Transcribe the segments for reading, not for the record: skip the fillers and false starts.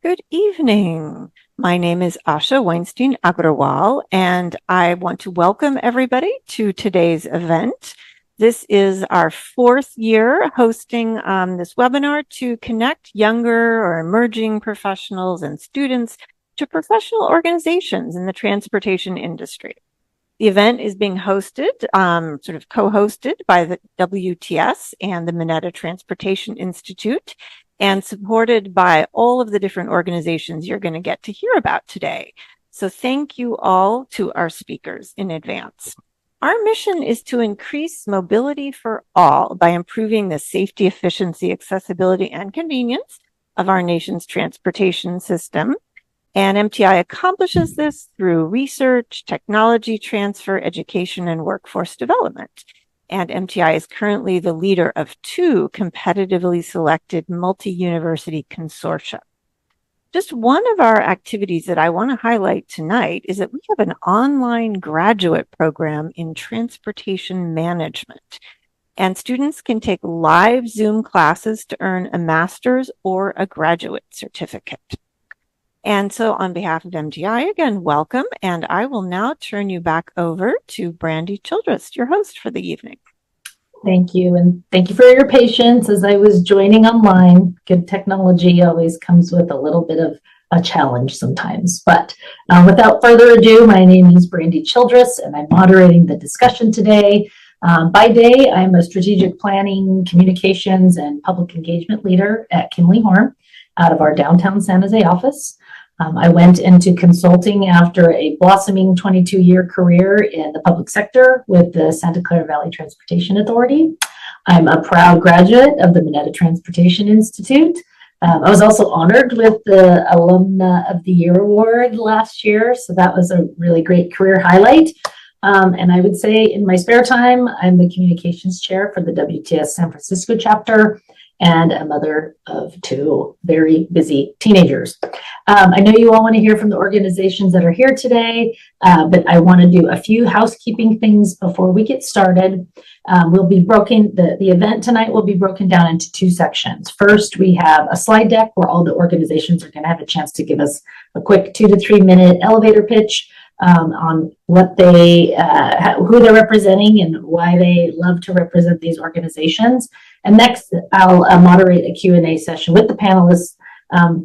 Good evening. My name is Asha Weinstein Agrawal, and I want to welcome everybody to today's event. This is our fourth year hosting this webinar to connect younger or emerging professionals and students to professional organizations in the transportation industry. The event is being hosted, sort of co-hosted by the WTS and the Mineta Transportation Institute, and supported by all of the different organizations you're going to get to hear about today. So thank you all to our speakers in advance. Our mission is to increase mobility for all by improving the safety, efficiency, accessibility, and convenience of our nation's transportation system. And MTI accomplishes this through research, technology transfer, education, and workforce development. And MTI is currently the leader of two competitively selected multi-university consortia. Just one of our activities that I want to highlight tonight is that we have an online graduate program in transportation management. And students can take live Zoom classes to earn a master's or a graduate certificate. And so on behalf of MTI, again, welcome. And I will now turn you back over to Brandy Childress, your host for the evening. Thank you. And thank you for your patience as I was joining online. Good technology always comes with a little bit of a challenge sometimes. But without further ado, my name is Brandy Childress, and I'm moderating the discussion today. By day, I'm a strategic planning, communications, and public engagement leader at Kimley Horn out of our downtown San Jose office. I went into consulting after a blossoming 22-year career in the public sector with the Santa Clara Valley Transportation Authority. I'm a proud graduate of the Mineta Transportation Institute. I was also honored with the Alumna of the Year Award last year, so that was a really great career highlight. And I would say in my spare time, I'm the communications chair for the WTS San Francisco chapter and a mother of two very busy teenagers. I know you all want to hear from the organizations that are here today, but I want to do a few housekeeping things before we get started. The event tonight will be broken down into two sections. First, we have a slide deck where all the organizations are going to have a chance to give us a quick 2 to 3 minute elevator pitch on what they, who they're representing and why they love to represent these organizations. And next, I'll moderate a Q&A session with the panelists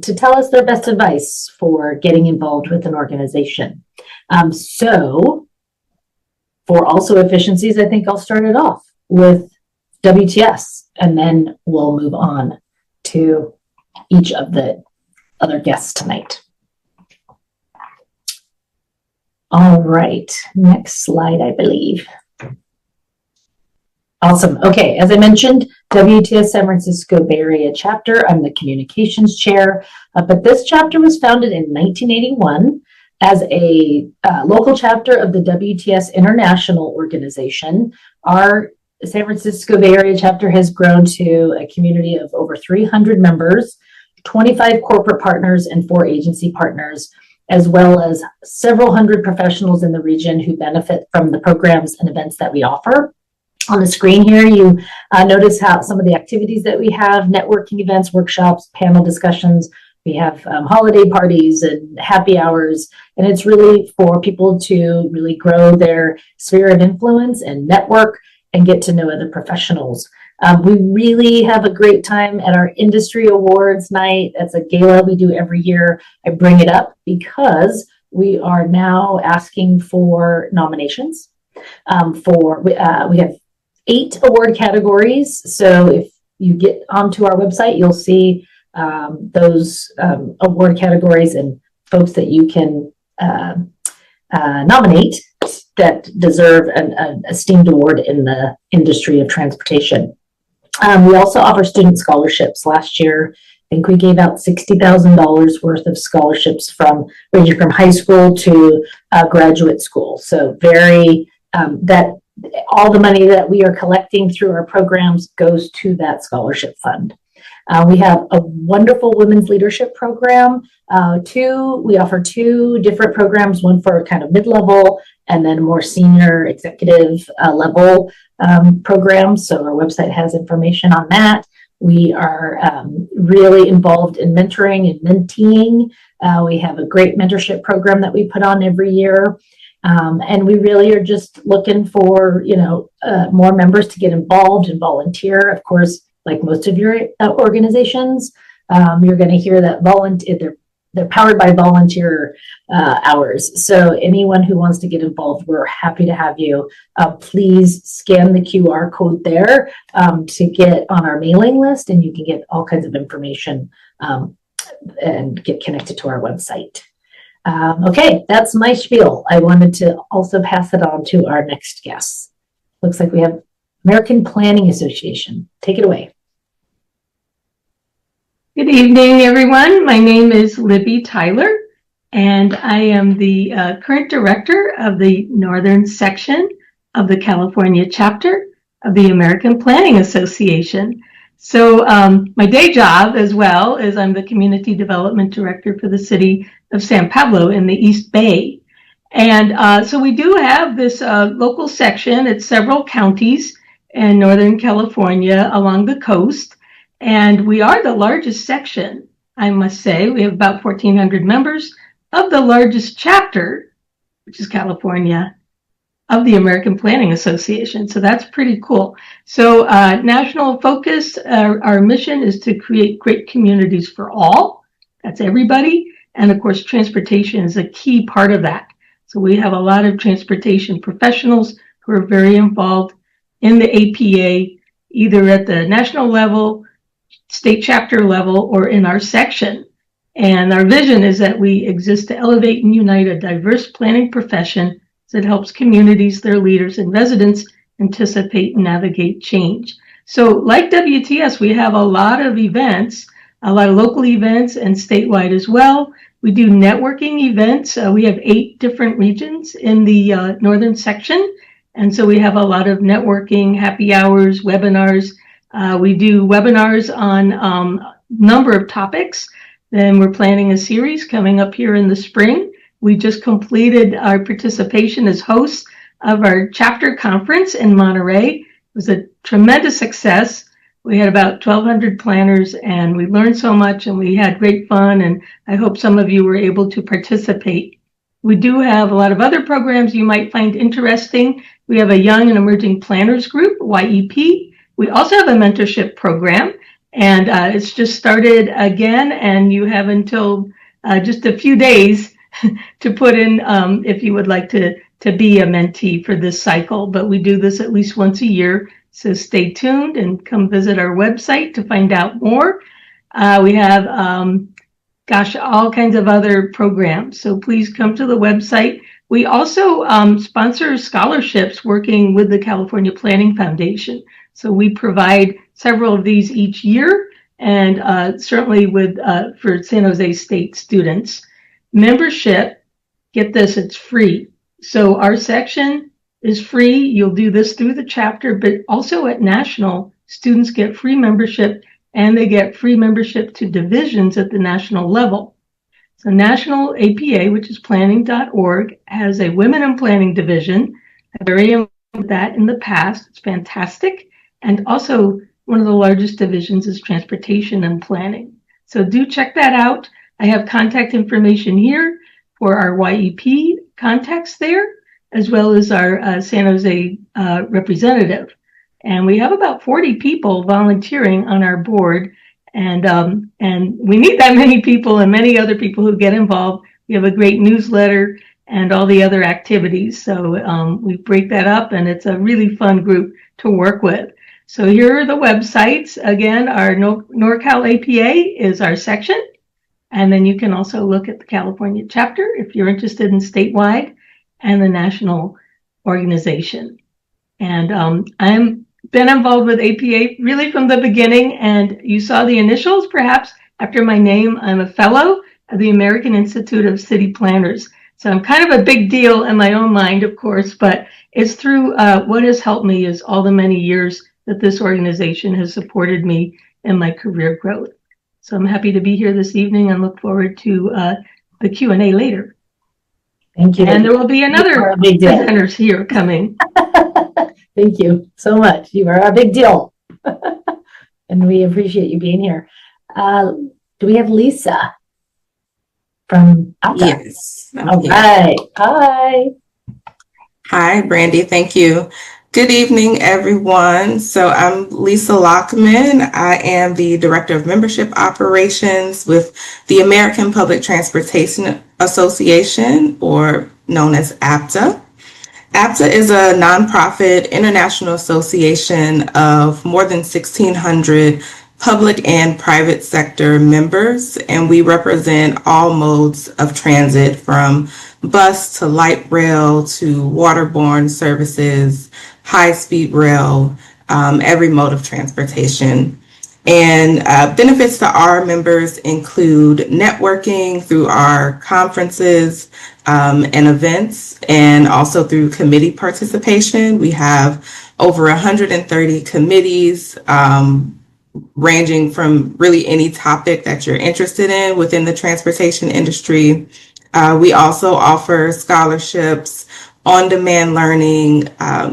to tell us their best advice for getting involved with an organization. So for also efficiencies, I think I'll start it off with WTS, and then we'll move on to each of the other guests tonight. All right, next slide, I believe. Awesome. Okay, as I mentioned, WTS San Francisco Bay Area chapter, I'm the communications chair, but this chapter was founded in 1981 as a local chapter of the WTS International Organization. Our San Francisco Bay Area chapter has grown to a community of over 300 members, 25 corporate partners, and 4 agency partners, as well as several hundred professionals in the region who benefit from the programs and events that we offer. On the screen here, you notice how some of the activities that we have: networking events, workshops, panel discussions. We have holiday parties and happy hours, and it's really for people to really grow their sphere of influence and network and get to know other professionals. We really have a great time at our industry awards night. That's a gala we do every year. I bring it up because we are now asking for nominations. We have 8 award categories. So if you get onto our website, you'll see those award categories and folks that you can nominate that deserve an esteemed award in the industry of transportation. We also offer student scholarships. Last year, I think we gave out $60,000 worth of scholarships ranging from high school to graduate school. So all the money that we are collecting through our programs goes to that scholarship fund. We have a wonderful women's leadership program. We offer 2 different programs, one for kind of mid-level and then more senior executive level programs. So our website has information on that. We are really involved in mentoring and menteeing. We have a great mentorship program that we put on every year. And we really are just looking for, more members to get involved and volunteer. Of course, like most of your organizations, you're going to hear that they're powered by volunteer hours. So anyone who wants to get involved, we're happy to have you. Please scan the QR code there to get on our mailing list, and you can get all kinds of information and get connected to our website. Okay, that's my spiel. I wanted to also pass it on to our next guest. Looks like we have American Planning Association. Take it away. Good evening, everyone. My name is Libby Tyler, and I am the current director of the Northern Section of the California chapter of the American Planning Association. So my day job as well is I'm the Community Development Director for the city of San Pablo in the East Bay. And so we do have this local section. It's several counties in Northern California along the coast. And we are the largest section, I must say. We have about 1,400 members of the largest chapter, which is California, of the American Planning Association. So that's pretty cool. So national focus, our mission is to create great communities for all. That's everybody. And of course, transportation is a key part of that. So we have a lot of transportation professionals who are very involved in the APA, either at the national level, state chapter level, or in our section. And our vision is that we exist to elevate and unite a diverse planning profession that helps communities, their leaders, and residents anticipate and navigate change. So like WTS, we have a lot of events, a lot of local events and statewide as well. We do networking events. We have 8 different regions in the northern section. And so we have a lot of networking, happy hours, webinars. We do webinars on a number of topics. Then we're planning a series coming up here in the spring. We just completed our participation as hosts of our chapter conference in Monterey. It was a tremendous success. We had about 1,200 planners, and we learned so much, and we had great fun, and I hope some of you were able to participate. We do have a lot of other programs you might find interesting. We have a Young and Emerging Planners Group, YEP. We also have a mentorship program, and it's just started again, and you have until just a few days to put in if you would like to be a mentee for this cycle. But we do this at least once a year, so stay tuned and come visit our website to find out more. We have, all kinds of other programs, so please come to the website. We also sponsor scholarships working with the California Planning Foundation. So we provide several of these each year, and certainly with for San Jose State students. Membership, get this, it's free. So our section is free. You'll do this through the chapter, but also at national, students get free membership, and they get free membership to divisions at the national level. So National APA, which is planning.org, has a Women in Planning division. I'm very involved with that in the past. It's fantastic. And also one of the largest divisions is transportation and planning. So do check that out. I have contact information here for our YEP contacts there, as well as our San Jose representative. And we have about 40 people volunteering on our board. And we need that many people and many other people who get involved. We have a great newsletter and all the other activities. So we break that up, and it's a really fun group to work with. So here are the websites. Again, our NorCal APA is our section. And then you can also look at the California chapter if you're interested in statewide, and the national organization. And I'm been involved with APA really from the beginning, and you saw the initials perhaps after my name. I'm a fellow of the American Institute of City Planners. So I'm kind of a big deal in my own mind, of course, but it's through what has helped me is all the many years that this organization has supported me in my career growth. So I'm happy to be here this evening and look forward to the Q&A later. Thank you. And there will be another presenters here coming. Thank you so much. You are a big deal. and we appreciate you being here. Do we have Lisa from Alta? Yes. All right. Hi. Hi, Brandy. Thank you. Good evening, everyone. So I'm Lisa Lockman. I am the Director of Membership Operations with the American Public Transportation Association, or known as APTA. APTA is a nonprofit international association of more than 1,600 public and private sector members, and we represent all modes of transit from bus to light rail to waterborne services, high-speed rail, every mode of transportation. And benefits to our members include networking through our conferences and events, and also through committee participation. We have over 130 committees ranging from really any topic that you're interested in within the transportation industry. We also offer scholarships, on-demand learning,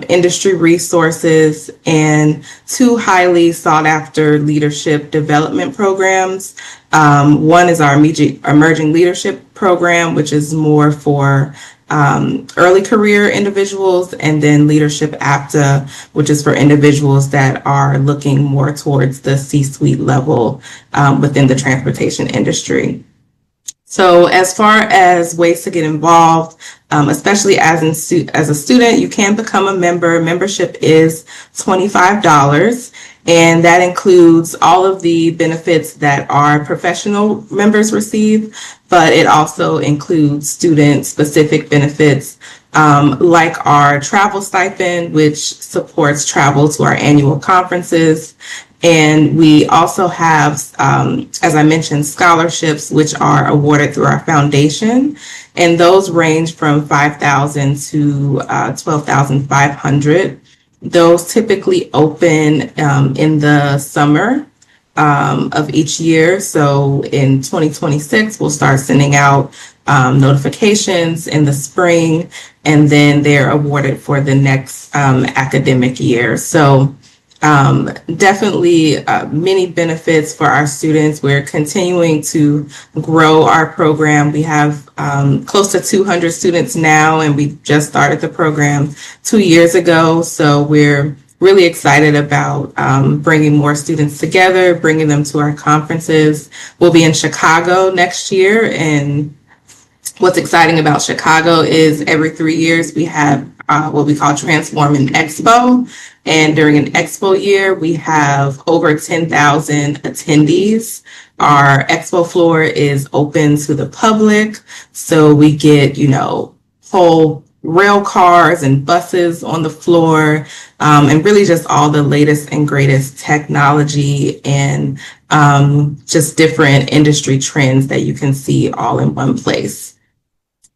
industry resources, and 2 highly sought-after leadership development programs. One is our Emerging Leadership Program, which is more for early career individuals, and then Leadership APTA, which is for individuals that are looking more towards the C-suite level within the transportation industry. So as far as ways to get involved, especially as a student, you can become a member. Membership is $25, and that includes all of the benefits that our professional members receive, but it also includes student-specific benefits like our travel stipend, which supports travel to our annual conferences. And we also have, as I mentioned, scholarships, which are awarded through our foundation. And those range from $5,000 to $12,500. Those typically open in the summer of each year. So in 2026, we'll start sending out notifications in the spring, and then they're awarded for the next academic year. So definitely many benefits for our students. We're continuing to grow our program. We have close to 200 students now, and we just started the program 2 years ago. So we're really excited about bringing more students together, bringing them to our conferences. We'll be in Chicago next year, and what's exciting about Chicago is every 3 years we have what we call Transform an Expo. And during an expo year, we have over 10,000 attendees. Our expo floor is open to the public. So we get, whole rail cars and buses on the floor, and really just all the latest and greatest technology and just different industry trends that you can see all in one place.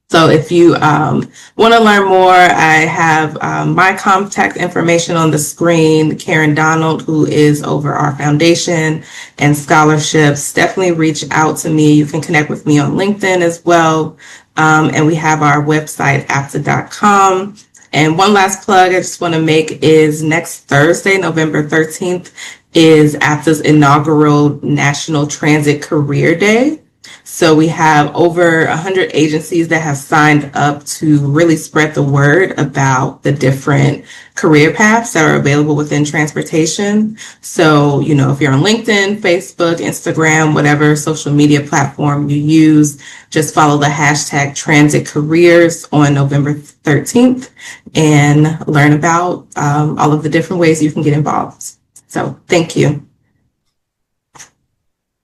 So if you want to learn more, I have my contact information on the screen. Karen Donald, who is over our foundation and scholarships, definitely reach out to me. You can connect with me on LinkedIn as well. And we have our website, apta.com. And one last plug I just want to make is next Thursday, November 13th, is APTA's inaugural National Transit Career Day. So we have over 100 agencies that have signed up to really spread the word about the different career paths that are available within transportation. So, if you're on LinkedIn, Facebook, Instagram, whatever social media platform you use, just follow the hashtag Transit Careers on November 13th and learn about all of the different ways you can get involved. So thank you.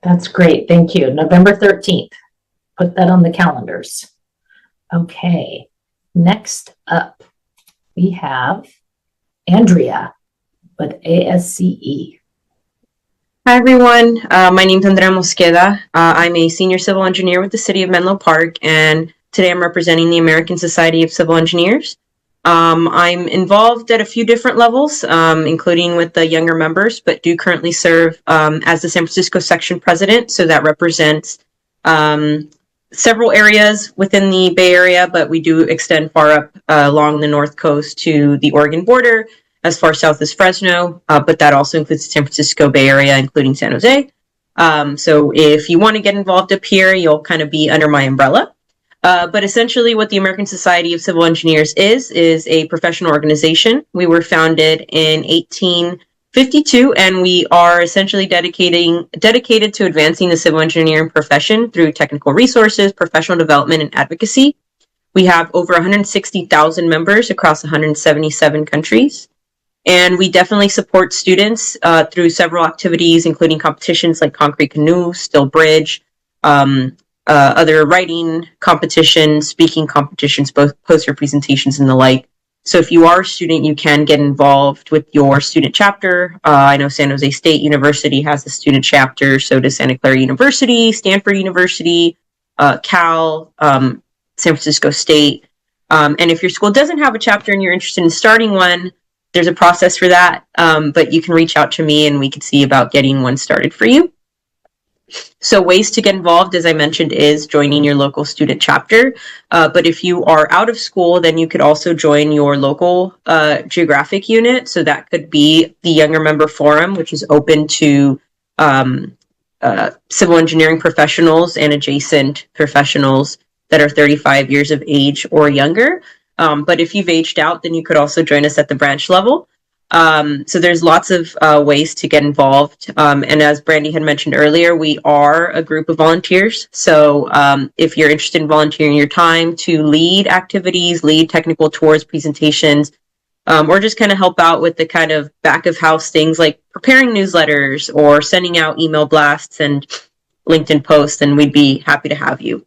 That's great. Thank you. November 13th. Put that on the calendars. Okay. Next up, we have Andrea with ASCE. Hi, everyone. My name is Andrea Mosqueda. I'm a senior civil engineer with the city of Menlo Park, and today I'm representing the American Society of Civil Engineers. I'm involved at a few different levels, including with the younger members, but do currently serve as the San Francisco section president. So that represents several areas within the Bay Area, but we do extend far up along the North Coast to the Oregon border, as far south as Fresno, but that also includes the San Francisco Bay Area, including San Jose. So if you want to get involved up here, you'll kind of be under my umbrella. But essentially what the American Society of Civil Engineers is a professional organization. We were founded in 1852, and we are essentially dedicated to advancing the civil engineering profession through technical resources, professional development, and advocacy. We have over 160,000 members across 177 countries. And we definitely support students through several activities, including competitions like Concrete Canoe, Still Bridge, other writing competitions, speaking competitions, both poster presentations and the like. So if you are a student, you can get involved with your student chapter. I know San Jose State University has a student chapter, so does Santa Clara University, Stanford University, Cal, San Francisco State. And if your school doesn't have a chapter and you're interested in starting one, there's a process for that, but you can reach out to me and we can see about getting one started for you. So ways to get involved, as I mentioned, is joining your local student chapter. But if you are out of school, then you could also join your local geographic unit. So that could be the Younger Member Forum, which is open to civil engineering professionals and adjacent professionals that are 35 years of age or younger. But if you've aged out, then you could also join us at the branch level. So there's lots of ways to get involved. And as Brandy had mentioned earlier, we are a group of volunteers. So if you're interested in volunteering your time to lead activities, lead technical tours, presentations, or just kind of help out with the kind of back of house things like preparing newsletters or sending out email blasts and LinkedIn posts, then we'd be happy to have you.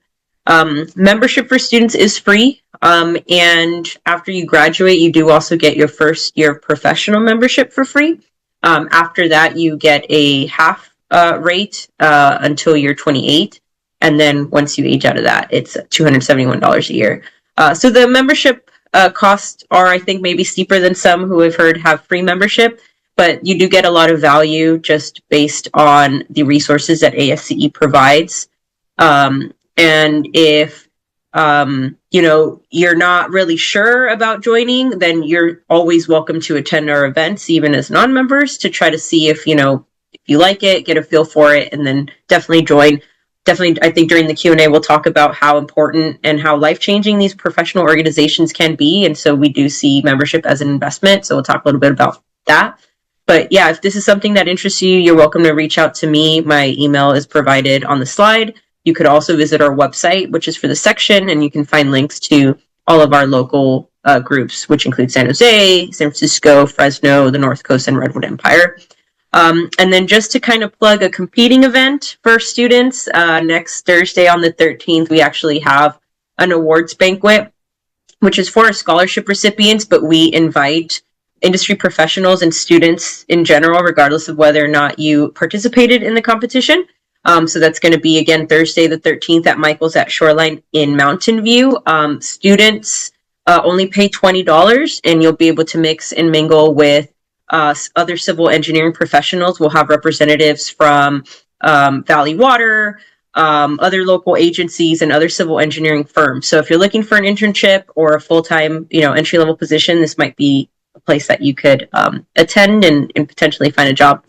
Membership for students is free. And after you graduate, you do also get your first year professional membership for free. After that, you get a half rate until you're 28. And then once you age out of that, it's $271 a year. So the membership costs are, I think, maybe steeper than some who I've heard have free membership, but you do get a lot of value just based on the resources that ASCE provides. And if you're not really sure about joining, then you're always welcome to attend our events, even as non-members, to try to see if you like it, get a feel for it, and then definitely join. Definitely, I think during the Q&A, we'll talk about how important and how life-changing these professional organizations can be. And so we do see membership as an investment. So we'll talk a little bit about that. But yeah, if this is something that interests you, you're welcome to reach out to me. My email is provided on the slide. You could also visit our website, which is for the section, and you can find links to all of our local groups, which include San Jose, San Francisco, Fresno, the North Coast, and Redwood Empire. And then just to kind of plug a competing event for students, next Thursday on the 13th, we actually have an awards banquet, which is for our scholarship recipients, but we invite industry professionals and students in general, regardless of whether or not you participated in the competition. So that's going to be, again, Thursday the 13th at Michael's at Shoreline in Mountain View. Students only pay $20, and you'll be able to mix and mingle with other civil engineering professionals. We'll have representatives from Valley Water, other local agencies, and other civil engineering firms. So if you're looking for an internship or a full-time, entry-level position, this might be a place that you could attend and potentially find a job.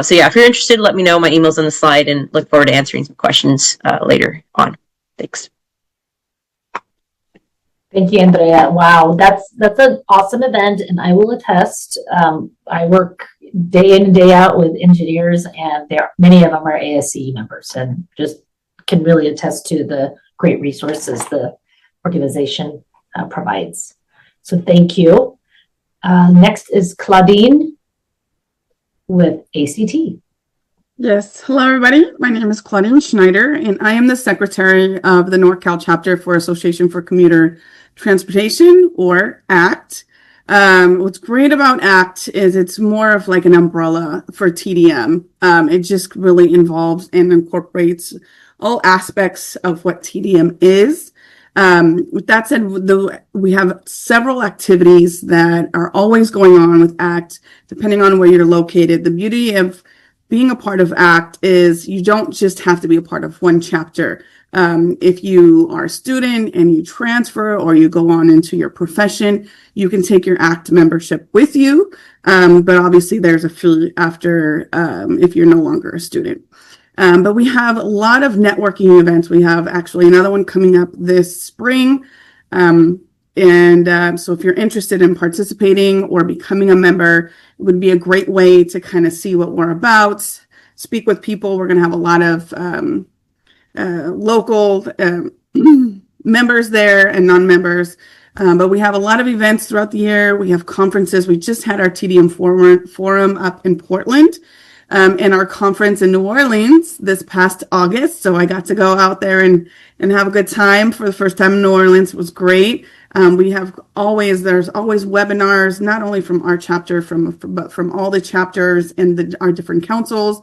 So yeah, if you're interested, let me know. My email's on the slide, and look forward to answering some questions later on. Thanks. Thank you, Andrea. Wow, that's an awesome event, and I will attest. I work day in and day out with engineers, and many of them are ASCE members, and just can really attest to the great resources the organization provides. So thank you. Next is Claudine with ACT. Yes. Hello, everybody. My name is Claudine Schneider, and I am the secretary of the NorCal chapter for Association for Commuter Transportation, or ACT. What's great about ACT is it's more of like an umbrella for TDM. It just really involves and incorporates all aspects of what TDM is. With that said, we have several activities that are always going on with ACT, depending on where you're located. The beauty of being a part of ACT is you don't just have to be a part of one chapter. If you are a student and you transfer or you go on into your profession, you can take your ACT membership with you. But obviously there's a fee after if you're no longer a student. But we have a lot of networking events. We have actually another one coming up this spring. So if you're interested in participating or becoming a member, it would be a great way to kind of see what we're about, speak with people. We're going to have a lot of local members there and non-members. But we have a lot of events throughout the year. We have conferences. We just had our TDM forum up in Portland. And our conference in New Orleans this past August. So I got to go out there and have a good time for the first time in New Orleans. It was great. There's always webinars, not only from our chapter, but from all the chapters and our different councils,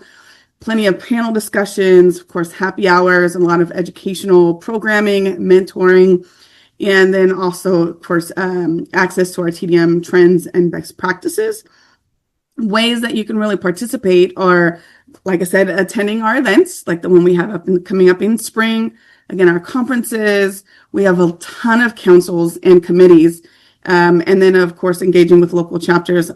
plenty of panel discussions, of course, happy hours, and a lot of educational programming, mentoring, and then also, of course, access to our TDM trends and best practices. Ways that you can really participate are, like I said, attending our events, like the one we have coming up in spring. Again, our conferences. We have a ton of councils and committees. And then, of course, engaging with local chapters.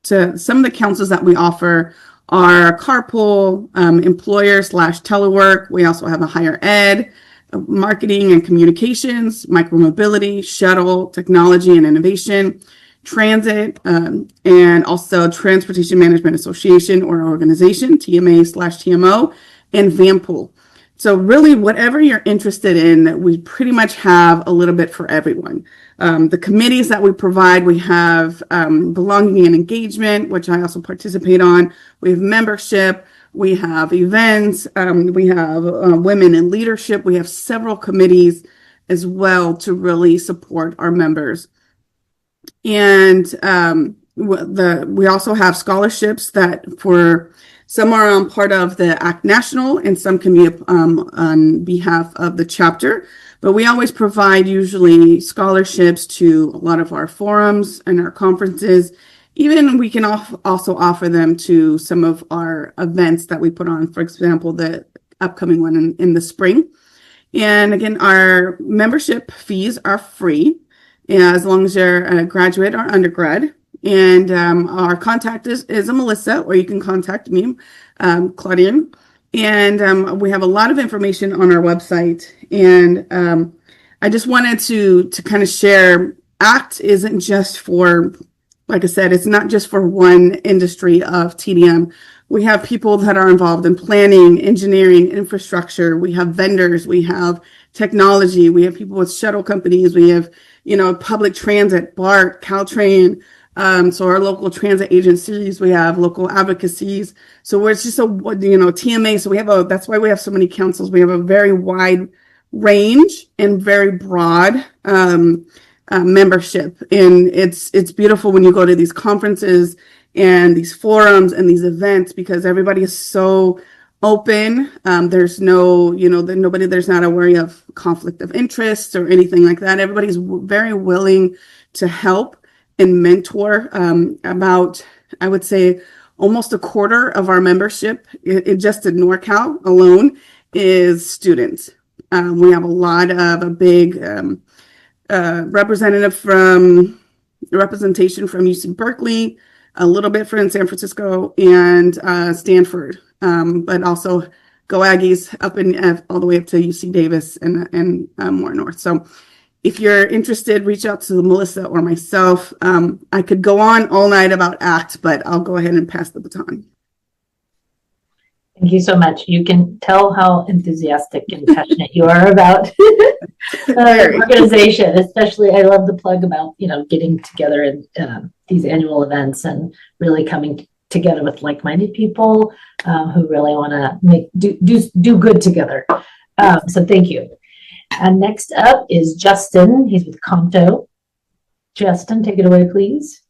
Some of the councils that we offer are carpool, employer/telework. We also have a higher ed, marketing and communications, micromobility, shuttle, technology and innovation, transit, and also Transportation Management Association or organization, TMA/TMO, and VAMPOOL. So really, whatever you're interested in, we pretty much have a little bit for everyone. The committees that we provide, we have belonging and engagement, which I also participate on. We have membership. We have events. We have women in leadership. We have several committees as well to really support our members. And we also have scholarships that some are on part of the ACT National and some can be on behalf of the chapter. But we always provide usually scholarships to a lot of our forums and our conferences. Even we can also offer them to some of our events that we put on, for example, the upcoming one in the spring. And again, our membership fees are free, as long as you're a graduate or undergrad. And our contact is a Melissa, or you can contact me, Claudine. And we have a lot of information on our website. And I just wanted to kind of share, ACT isn't just for, like I said, it's not just for one industry of TDM. We have people that are involved in planning, engineering, infrastructure. We have vendors. We have technology. We have people with shuttle companies. We have public transit, BART, Caltrain. So our local transit agencies, we have local advocacies. So it's just TMA. So that's why we have so many councils. We have a very wide range and very broad membership. And it's beautiful when you go to these conferences and these forums and these events, because everybody is so open. There's there's not a worry of conflict of interest or anything like that. Everybody's very willing to help and mentor. About, I would say, almost a quarter of our membership, just in NorCal alone, is students. We have a big representation from UC Berkeley, a little bit from San Francisco and Stanford, but also Go Aggies all the way up to UC Davis and more north. So if you're interested, reach out to Melissa or myself. I could go on all night about ACT, but I'll go ahead and pass the baton. Thank you so much. You can tell how enthusiastic and passionate you are about the organization. Especially, I love the plug about getting together in these annual events and really coming together with like-minded people who really want to do good together. So thank you. And next up is Justin. He's with Compto. Justin, take it away, please.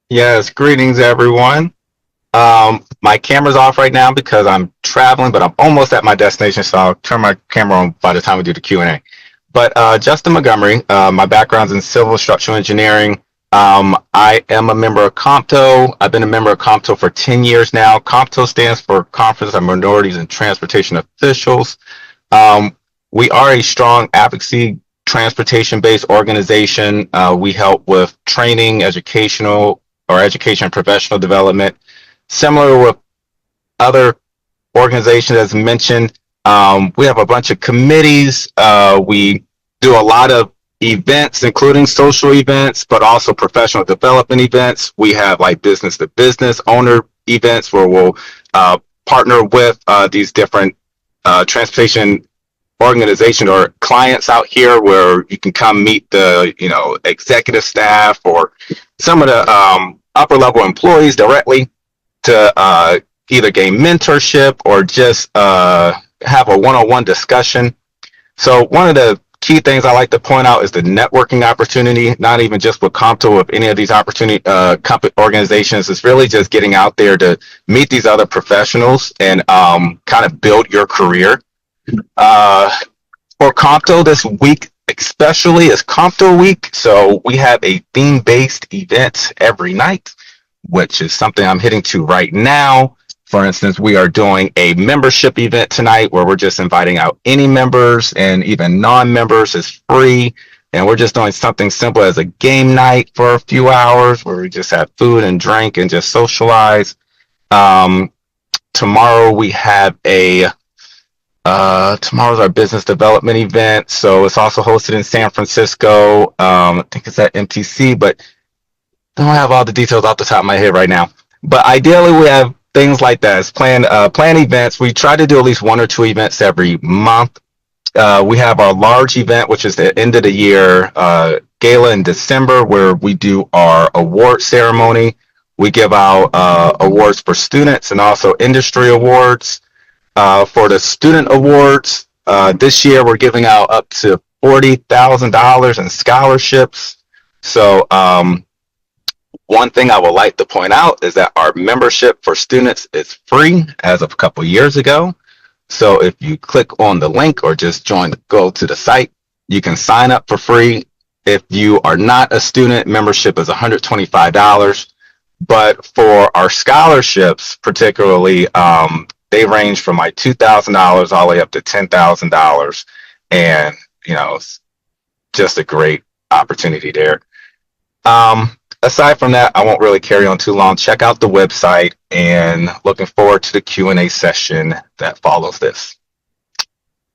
Yes, greetings, everyone. My camera's off right now because I'm traveling, but I'm almost at my destination, so I'll turn my camera on by the time we do the Q&A. But Justin Montgomery, my background's in civil structural engineering. I am a member of COMPTO. I've been a member of COMPTO for 10 years now. COMPTO stands for Conference of Minorities and Transportation Officials. We are a strong advocacy transportation-based organization. We help with training, education and professional development. Similar with other organizations as mentioned, we have a bunch of committees. We do a lot of events, including social events, but also professional development events. We have like business to business owner events where we'll partner with these different transportation organization or clients out here where you can come meet the executive staff or some of the upper level employees directly to either gain mentorship or just have a one-on-one discussion. So one of the key things I like to point out is the networking opportunity, not even just with COMPTO, with any of these opportunity organizations. It's really just getting out there to meet these other professionals and kind of build your career. For COMPTO this week especially is COMPTO week, so we have a theme-based event every night, which is something I'm hitting to right now. For instance, we are doing a membership event tonight where we're just inviting out any members, and even non-members is free. And we're just doing something simple as a game night for a few hours where we just have food and drink and just socialize. Tomorrow we have tomorrow's our business development event. So it's also hosted in San Francisco. I think it's at MTC, but I don't have all the details off the top of my head right now. But ideally we have things like that as planned events. We try to do at least one or two events every month. We have our large event, which is the end of the year gala in December, where we do our award ceremony. We give out awards for students and also industry awards. For the student awards, this year we're giving out up to $40,000 in scholarships. So one thing I would like to point out is that our membership for students is free as of a couple years ago. So if you click on the link or just go to the site, you can sign up for free. If you are not a student, membership is $125. But for our scholarships, particularly, they range from like $2,000 all the way up to $10,000. And, it's just a great opportunity there. Aside from that, I won't really carry on too long. Check out the website and looking forward to the Q&A session that follows this.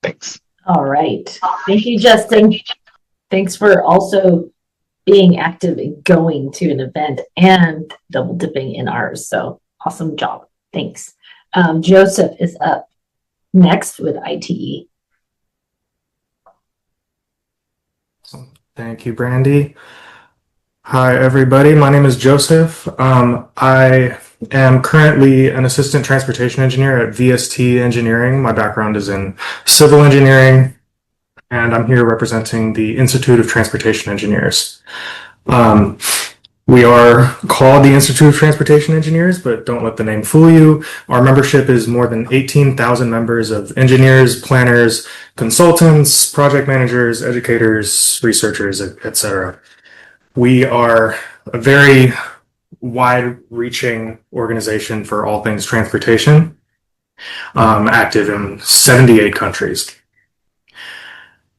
Thanks. All right. Thank you, Justin. Thanks for also being active in going to an event and double dipping in ours. So awesome job. Thanks. Joseph is up next with ITE. Thank you, Brandy. Hi, everybody. My name is Joseph. I am currently an assistant transportation engineer at VST Engineering. My background is in civil engineering, and I'm here representing the Institute of Transportation Engineers. We are called the Institute of Transportation Engineers, but don't let the name fool you. Our membership is more than 18,000 members of engineers, planners, consultants, project managers, educators, researchers, etc. We are a very wide-reaching organization for all things transportation, active in 78 countries.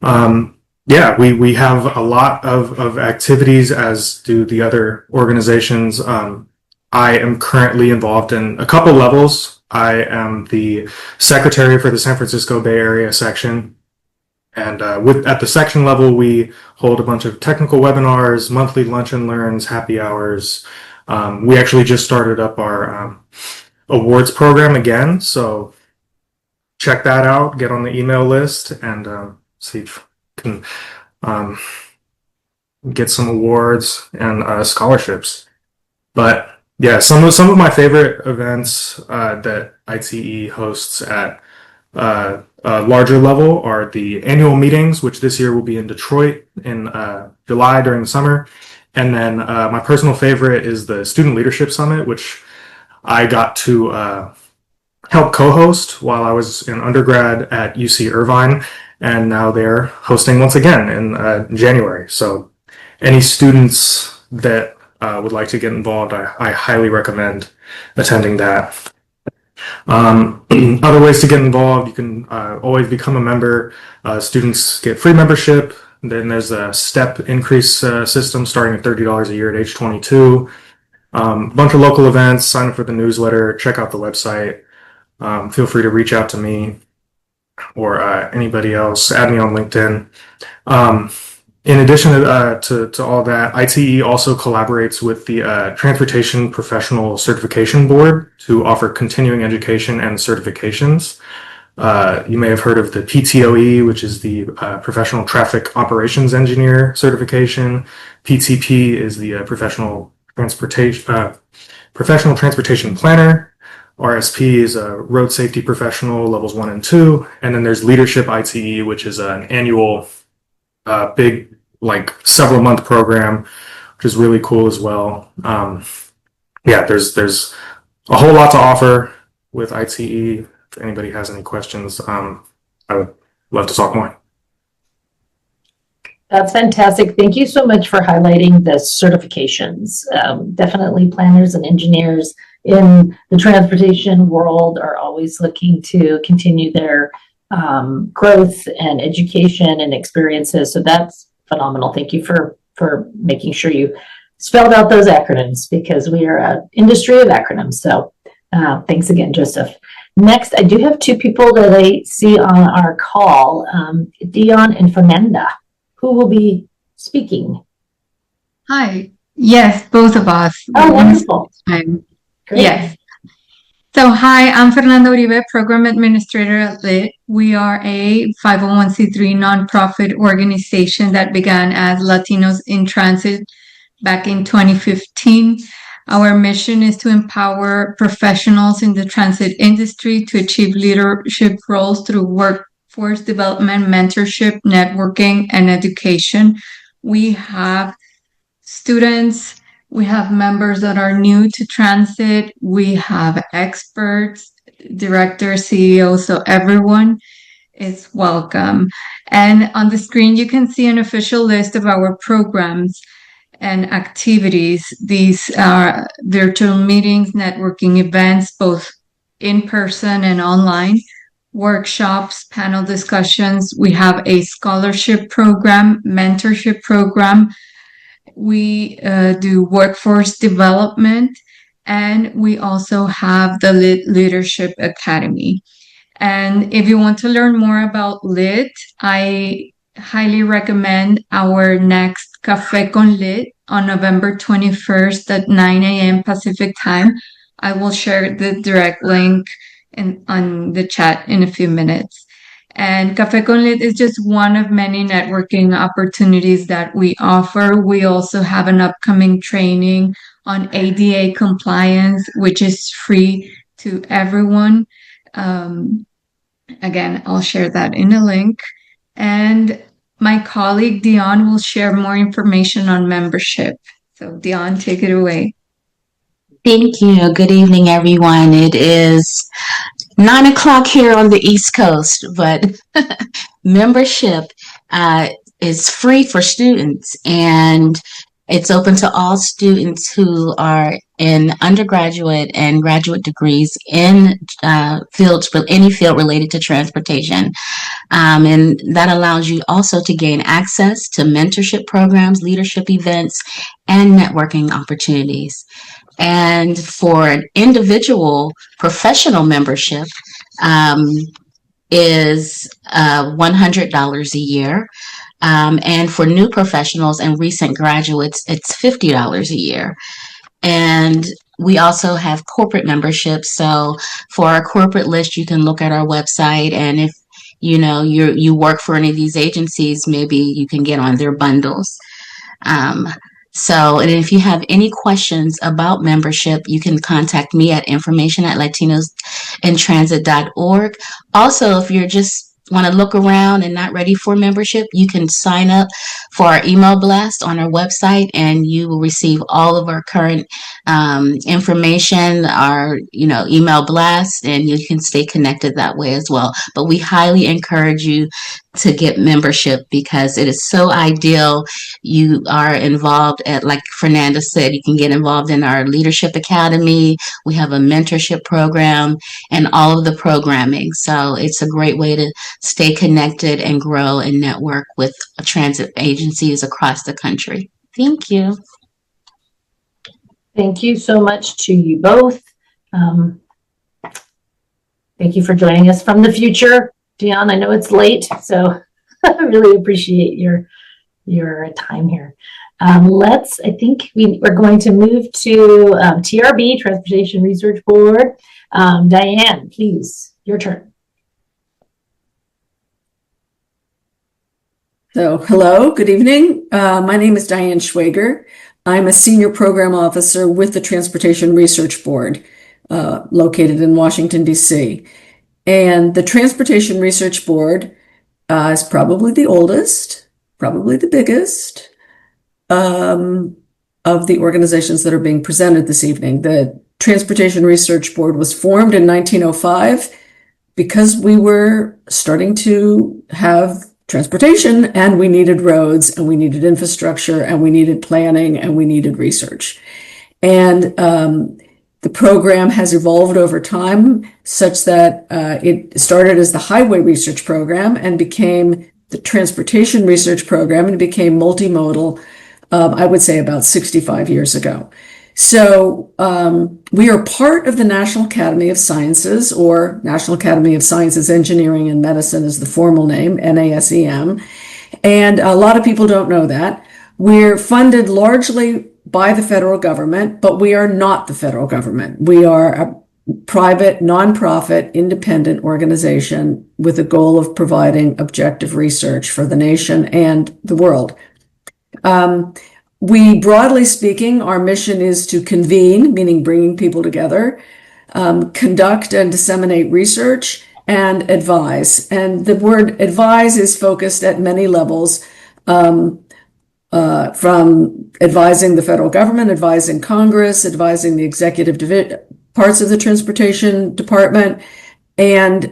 We have a lot of activities, as do the other organizations. I am currently involved in a couple levels. I am the secretary for the San Francisco Bay Area section. And at the section level, we hold a bunch of technical webinars, monthly lunch and learns, happy hours. We actually just started up our awards program again. So check that out, get on the email list, and see if you can get some awards and scholarships. But yeah, some of my favorite events that ITE hosts at larger level are the annual meetings, which this year will be in Detroit in July during the summer. And then my personal favorite is the Student Leadership Summit, which I got to help co-host while I was in undergrad at UC Irvine. And now they're hosting once again in January. So any students that would like to get involved, I highly recommend attending that. Other ways to get involved, you can always become a member. Students get free membership. Then there's a step increase system starting at $30 a year at age 22. Bunch of local events, sign up for the newsletter, check out the website. Feel free to reach out to me or anybody else. Add me on LinkedIn. In addition to all that, ITE also collaborates with the Transportation Professional Certification Board to offer continuing education and certifications. You may have heard of the PTOE, which is the Professional Traffic Operations Engineer certification. PTP is the Professional Transportation Planner. RSP is a Road Safety Professional, levels 1 and 2. And then there's Leadership ITE, which is an annual big, like several month program, which is really cool as well. Yeah, there's a whole lot to offer with ITE. If anybody has any questions, I would love to talk more. That's fantastic. Thank you so much for highlighting the certifications. Definitely planners and engineers in the transportation world are always looking to continue their growth and education and experiences. So that's phenomenal. Thank you for making sure you spelled out those acronyms, because we are an industry of acronyms. So thanks again, Joseph. Next, I do have two people that I see on our call, Dion and Fernanda, who will be speaking. Hi. Yes, both of us. Oh, wonderful. Great. Great. Yes. So hi, I'm Fernanda Uribe, Program Administrator at LIT. We are a 501c3 nonprofit organization that began as Latinos in Transit back in 2015. Our mission is to empower professionals in the transit industry to achieve leadership roles through workforce development, mentorship, networking, and education. We have students, we have members that are new to transit, we have experts, directors, CEOs, so everyone is welcome. And on the screen, you can see an official list of our programs and activities. These are virtual meetings, networking events, both in person and online, workshops, panel discussions. We have a scholarship program, mentorship program. We do workforce development, and we also have the LIT Leadership Academy. And if you want to learn more about LIT, I highly recommend our next Café con Lit on November 21st at 9 a.m. Pacific time. I will share the direct link on the chat in a few minutes. And Café con Lit is just one of many networking opportunities that we offer. We also have an upcoming training on ADA compliance, which is free to everyone. Again, I'll share that in a link. And my colleague Dion will share more information on membership. So Dion, take it away. Thank you. Good evening, everyone. It is 9 o'clock here on the East Coast, but membership is free for students, and it's open to all students who are in undergraduate and graduate degrees in any field related to transportation. And that allows you also to gain access to mentorship programs, leadership events, and networking opportunities. And for an individual professional membership is $100 a year. And for new professionals and recent graduates, it's $50 a year. And we also have corporate memberships. So for our corporate list, you can look at our website, and if you work for any of these agencies, maybe you can get on their bundles. And if you have any questions about membership, you can contact me at information@latinosintransit.org. Also, if you're just want to look around and not ready for membership, you can sign up for our email blast on our website, and you will receive all of our current information, our email blast, and you can stay connected that way as well. But we highly encourage you to get membership because it is so ideal. You are involved at, like Fernanda said, you can get involved in our Leadership Academy. We have a mentorship program and all of the programming. So it's a great way to stay connected and grow and network with transit agencies across the country. Thank you. Thank you so much to you both. Thank you for joining us from the future. Dion, I know it's late, so I really appreciate your time here. I think we're going to move to TRB, Transportation Research Board. Diane, please, your turn. So, hello, good evening. My name is Diane Schwager. I'm a Senior Program Officer with the Transportation Research Board, located in Washington, D.C. And the Transportation Research Board is probably the oldest, probably the biggest of the organizations that are being presented this evening. The Transportation Research Board was formed in 1905 because we were starting to have transportation and we needed roads and we needed infrastructure and we needed planning and we needed research. And the program has evolved over time such that it started as the Highway Research Program and became the Transportation Research Program and became multimodal, I would say about 65 years ago. So we are part of the National Academy of Sciences, or National Academy of Sciences, Engineering and Medicine is the formal name, NASEM. And a lot of people don't know that. We're funded largely by the federal government, but we are not the federal government. We are a private, nonprofit, independent organization with a goal of providing objective research for the nation and the world. We, broadly speaking, our mission is to convene, meaning bringing people together, conduct and disseminate research, and advise. And the word advise is focused at many levels, from advising the federal government, advising Congress, advising the executive parts of the Transportation Department, and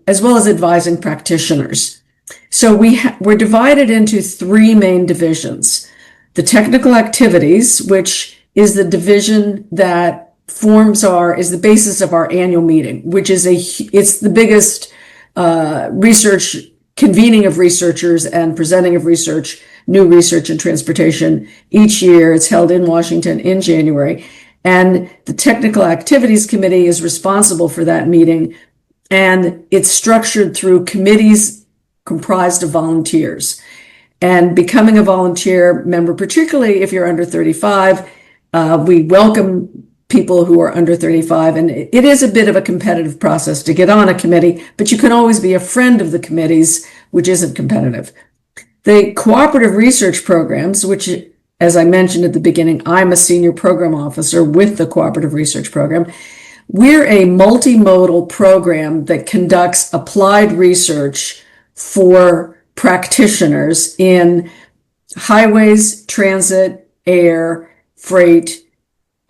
as well as advising practitioners. So we're divided into three main divisions. The technical activities, which is the division that is the basis of our annual meeting, which is it's the biggest research convening of researchers and presenting of research, new research in transportation each year. It's held in Washington in January. And the Technical Activities Committee is responsible for that meeting. And it's structured through committees comprised of volunteers. And becoming a volunteer member, particularly if you're under 35, we welcome people who are under 35. And it is a bit of a competitive process to get on a committee, but you can always be a friend of the committees, which isn't competitive. The cooperative research programs, which, as I mentioned at the beginning, I'm a senior program officer with the cooperative research program. We're a multimodal program that conducts applied research for practitioners in highways, transit, air, freight,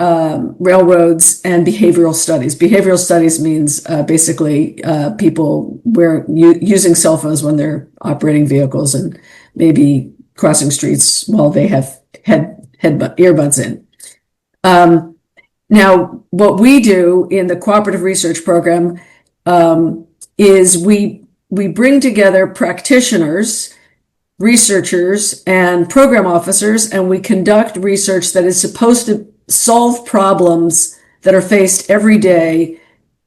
railroads, and behavioral studies. Behavioral studies means basically people using cell phones when they're operating vehicles and maybe crossing streets while they have earbuds in. Now, what we do in the cooperative research program is we bring together practitioners, researchers, and program officers, and we conduct research that is supposed to solve problems that are faced every day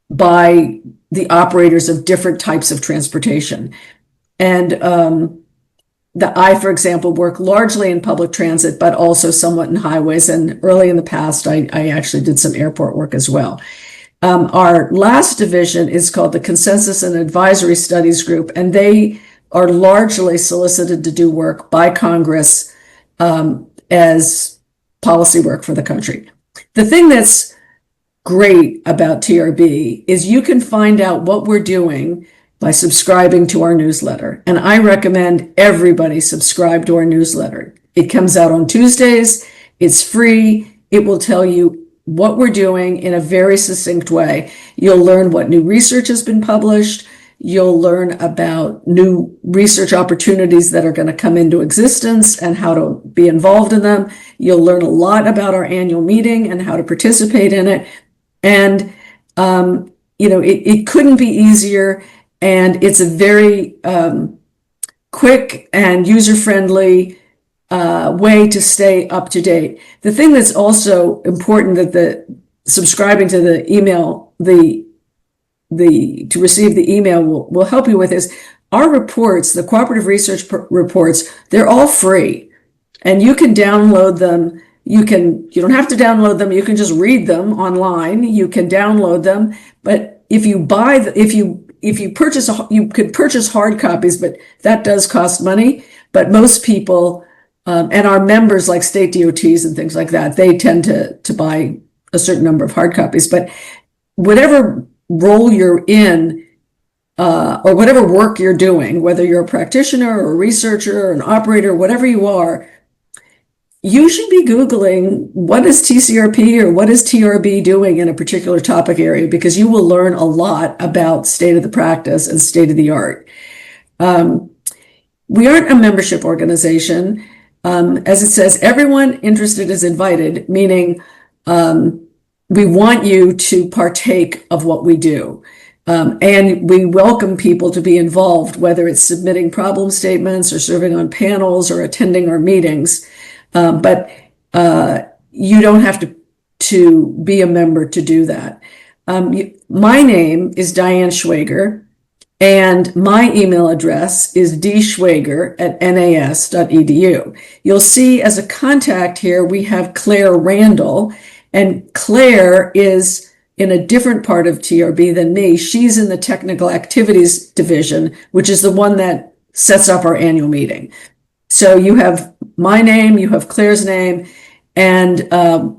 by the operators of different types of transportation. And I, for example, work largely in public transit, but also somewhat in highways. And early in the past, I actually did some airport work as well. Our last division is called the Consensus and Advisory Studies Group, and they are largely solicited to do work by Congress as policy work for the country. The thing that's great about TRB is you can find out what we're doing by subscribing to our newsletter. And I recommend everybody subscribe to our newsletter. It comes out on Tuesdays. It's free. It will tell you what we're doing in a very succinct way. You'll learn what new research has been published. You'll learn about new research opportunities that are going to come into existence and how to be involved in them. You'll learn a lot about our annual meeting and how to participate in it. And, it couldn't be easier. And it's a very quick and user-friendly way to stay up to date. The thing that's also important that subscribing to the email, to receive the email will help you with is our reports, the cooperative research reports, they're all free. And you can download them. You don't have to download them. You can just read them online. You can download them. But if you purchase, you could purchase hard copies, but that does cost money. But most people, and our members like state DOTs and things like that, they tend to buy a certain number of hard copies. But whatever role you're in, or whatever work you're doing, whether you're a practitioner or a researcher or an operator, whatever you are, you should be Googling what is TCRP or what is TRB doing in a particular topic area, because you will learn a lot about state of the practice and state of the art. We aren't a membership organization. As it says, everyone interested is invited, meaning we want you to partake of what we do. And we welcome people to be involved, whether it's submitting problem statements or serving on panels or attending our meetings. But you don't have to be a member to do that. My name is Diane Schwager, and my email address is dschwager@nas.edu. You'll see as a contact here, we have Claire Randall, and Claire is in a different part of TRB than me. She's in the technical activities division, which is the one that sets up our annual meeting. So you have my name, you have Claire's name, and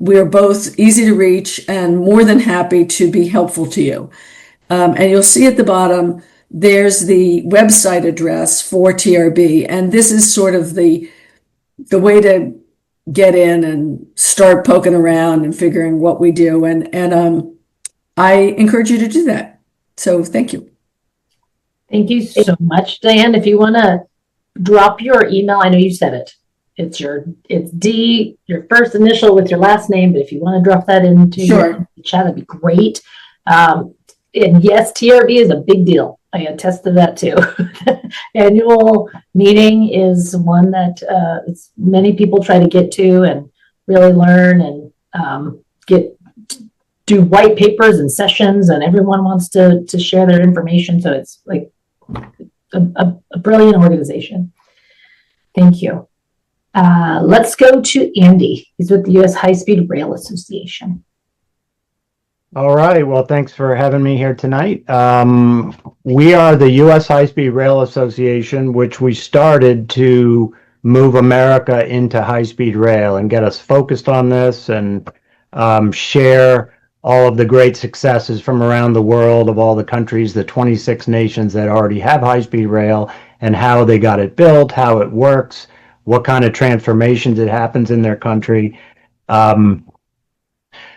we are both easy to reach and more than happy to be helpful to you. And you'll see at the bottom, there's the website address for TRB. And this is sort of the way to get in and start poking around and figuring what we do. And I encourage you to do that. So thank you. Thank you so much, Diane. If you want to drop your email, I know you said it. It's D, your first initial with your last name, but if you want to drop that into the chat, that'd be great. And yes, TRB is a big deal. I attest to that too. Annual meeting is one that many people try to get to and really learn and do white papers and sessions, and everyone wants to share their information. So it's like a brilliant organization. Thank you. Let's go to Andy. He's with the U.S. High-Speed Rail Association. All right. Well, thanks for having me here tonight. We are the U.S. High-Speed Rail Association, which we started to move America into high-speed rail and get us focused on this and share all of the great successes from around the world of all the countries, the 26 nations that already have high-speed rail, and how they got it built, how it works, what kind of transformations it happens in their country.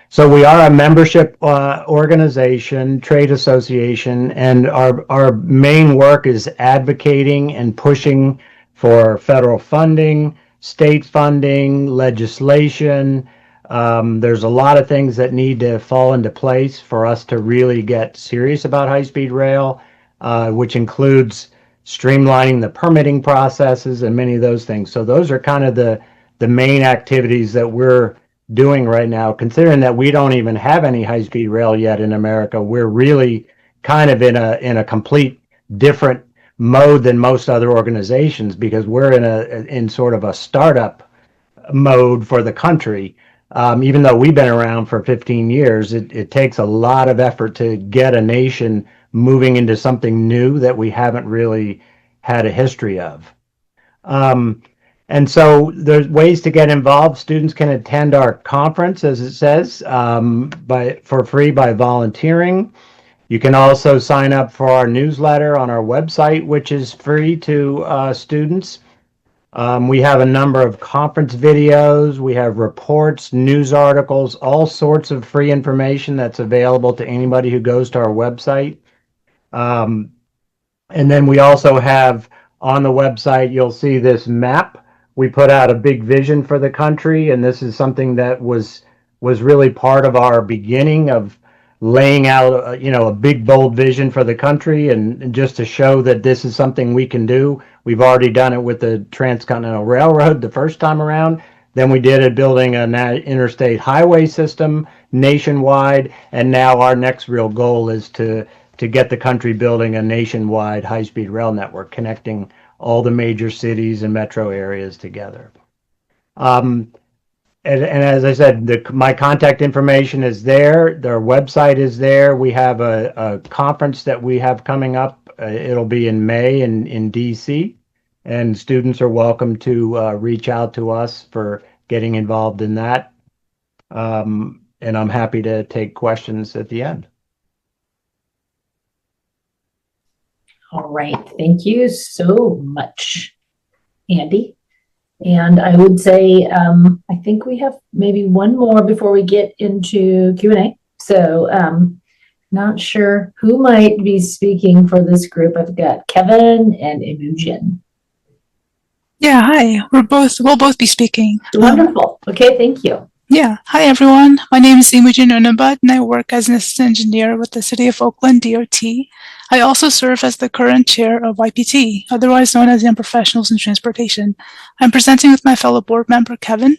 So we are a membership organization, trade association, and our main work is advocating and pushing for federal funding, state funding, legislation. There's a lot of things that need to fall into place for us to really get serious about high-speed rail, which includes streamlining the permitting processes and many of those things. So those are kind of the main activities that we're doing right now. Considering that we don't even have any high-speed rail yet in America, we're really kind of in a complete different mode than most other organizations, because we're in sort of a startup mode for the country. Even though we've been around for 15 years, it takes a lot of effort to get a nation moving into something new that we haven't really had a history of. And so there's ways to get involved. Students can attend our conference, as it says, for free by volunteering. You can also sign up for our newsletter on our website, which is free to students. We have a number of conference videos. We have reports, news articles, all sorts of free information that's available to anybody who goes to our website. And then we also have on the website, you'll see this map. We put out a big vision for the country, and this is something that was really part of our beginning of laying out, a big, bold vision for the country, and just to show that this is something we can do. We've already done it with the Transcontinental Railroad the first time around. Then we did it building an interstate highway system nationwide, and now our next real goal is to get the country building a nationwide high-speed rail network connecting all the major cities and metro areas together. And as I said, my contact information is there. Their website is there. We have a conference that we have coming up. It'll be in May in DC, and students are welcome to reach out to us for getting involved in that. And I'm happy to take questions at the end. All right. Thank you so much, Andy. And I would say, I think we have maybe one more before we get into Q&A. So not sure who might be speaking for this group. I've got Kevin and Imogen. Yeah, hi. We'll both be speaking. Wonderful. Okay, thank you. Yeah. Hi, everyone. My name is Imogen Unabad, and I work as an assistant engineer with the City of Oakland DOT. I also serve as the current chair of YPT, otherwise known as Young Professionals in Transportation. I'm presenting with my fellow board member, Kevin.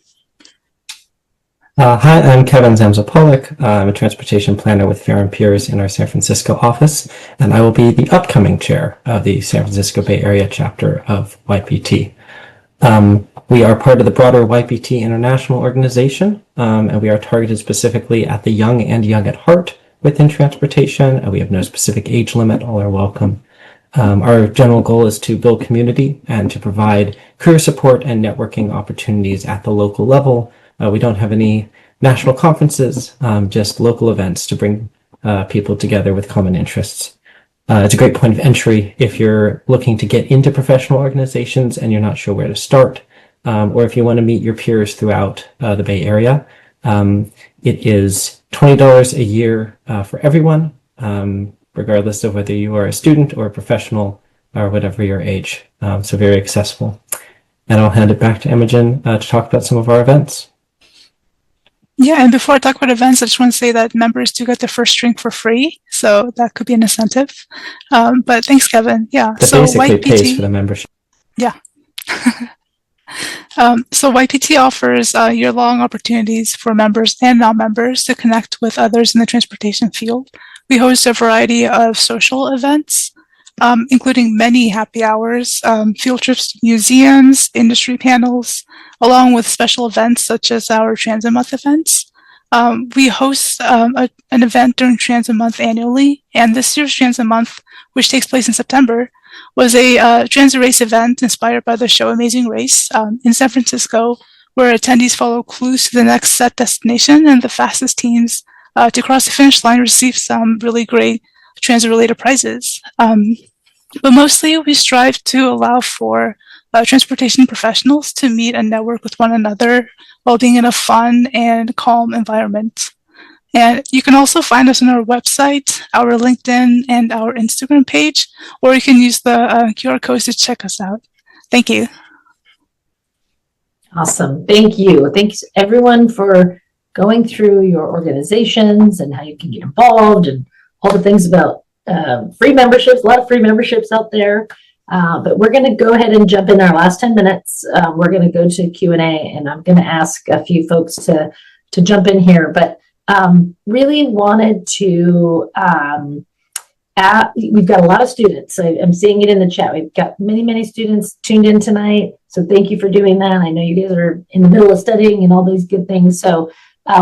Hi, I'm Kevin Zamza-Pollock. I'm a transportation planner with Fair and Peers in our San Francisco office, and I will be the upcoming chair of the San Francisco Bay Area chapter of YPT. We are part of the broader YPT International organization, and we are targeted specifically at the young and young at heart within transportation. We have no specific age limit, all are welcome. Our general goal is to build community and to provide career support and networking opportunities at the local level. We don't have any national conferences, just local events to bring people together with common interests. It's a great point of entry if you're looking to get into professional organizations and you're not sure where to start, or if you want to meet your peers throughout the Bay Area. It is $20 a year for everyone, regardless of whether you are a student or a professional or whatever your age. So very accessible. And I'll hand it back to Imogen to talk about some of our events. Yeah, and before I talk about events, I just want to say that members do get their first drink for free, so that could be an incentive. But thanks, Kevin. Yeah, That so basically YPT pays for the membership. Yeah. So YPT offers year-long opportunities for members and non-members to connect with others in the transportation field. We host a variety of social events, including many happy hours, field trips to museums, industry panels, along with special events such as our Transit Month events. We host an event during Transit Month annually, and this year's Transit Month, which takes place in September, was a transit race event inspired by the show Amazing Race in San Francisco, where attendees follow clues to the next set destination, and the fastest teams to cross the finish line receive some really great transit-related prizes. But mostly we strive to allow for transportation professionals to meet and network with one another while being in a fun and calm environment. And you can also find us on our website, our LinkedIn, and our Instagram page, or you can use the QR codes to check us out. Thank you. Awesome. Thank you. Thanks everyone for going through your organizations and how you can get involved and all the things about free memberships, a lot of free memberships out there. But we're going to go ahead and jump in our last 10 minutes. We're going to go to Q&A, and I'm going to ask a few folks to jump in here. But really wanted to, we've got a lot of students. I'm seeing it in the chat. We've got many students tuned in tonight. So thank you for doing that. I know you guys are in the middle of studying and all these good things. So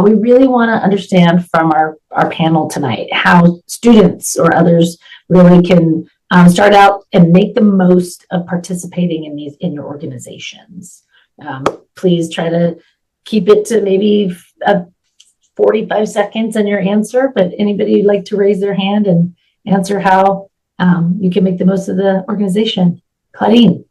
we really want to understand from our panel tonight how students or others really can start out and make the most of participating in your organizations. Please try to keep it to maybe 45 seconds in your answer, but anybody like to raise their hand and answer how you can make the most of the organization? Claudine.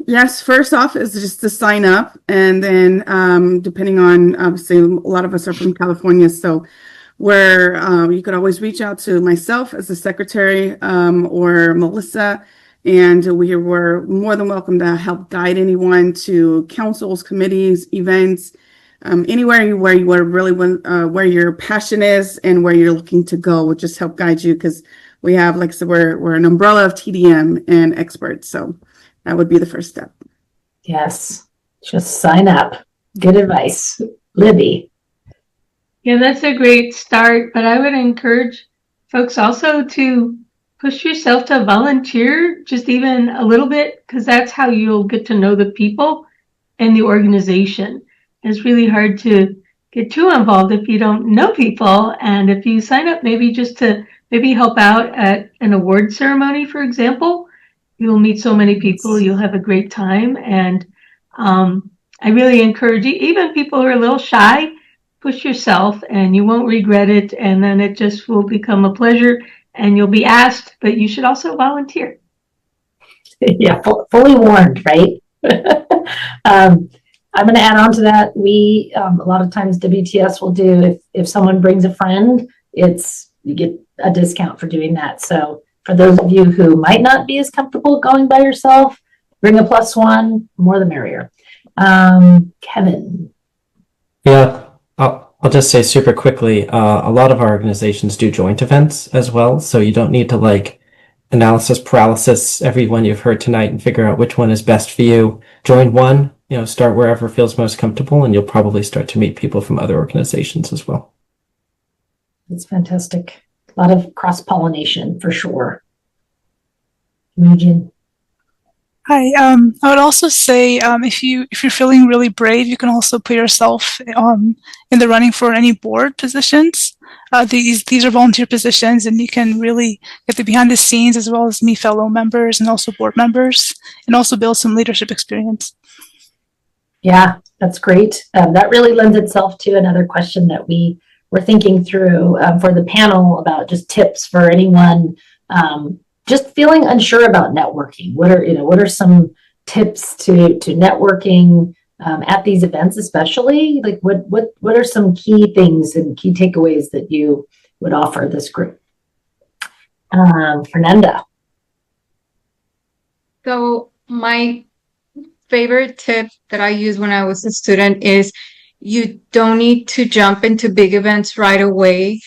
Yes, first off is just to sign up, and then depending on, obviously a lot of us are from California, so where you could always reach out to myself as the secretary or Melissa, and we were more than welcome to help guide anyone to councils, committees, events, anywhere where you really want, where your passion is and where you're looking to go. We'll just help guide you, because we have, like I said, we're an umbrella of TDM and experts. So that would be the first step. Yes, just sign up. Good advice. Libby. Yeah, that's a great start, but I would encourage folks also to push yourself to volunteer just even a little bit, because that's how you'll get to know the people and the organization. It's really hard to get too involved if you don't know people. And if you sign up maybe just to maybe help out at an award ceremony, for example, you'll meet so many people, you'll have a great time. And I really encourage you, even people who are a little shy, push yourself and you won't regret it. And then it just will become a pleasure and you'll be asked, but you should also volunteer. Yeah, fully warned, right? I'm going to add on to that. We, a lot of times WTS will do, if someone brings a friend, you get a discount for doing that. So for those of you who might not be as comfortable going by yourself, bring a +1, more the merrier. Kevin. Yeah, I'll just say super quickly, a lot of our organizations do joint events as well, so you don't need to like analysis paralysis every one you've heard tonight and figure out which one is best for you. Join one, start wherever feels most comfortable, and you'll probably start to meet people from other organizations as well. That's fantastic. A lot of cross-pollination for sure. Imogen. Hi. I would also say if you're feeling really brave, you can also put yourself in the running for any board positions. These are volunteer positions, and you can really get the behind the scenes as well as meet fellow members and also board members, and also build some leadership experience. Yeah, that's great. That really lends itself to another question that we were thinking through for the panel about just tips for anyone just feeling unsure about networking. What are some tips to networking at these events, especially? Like what are some key things and key takeaways that you would offer this group? Fernanda. So my favorite tip that I used when I was a student is you don't need to jump into big events right away.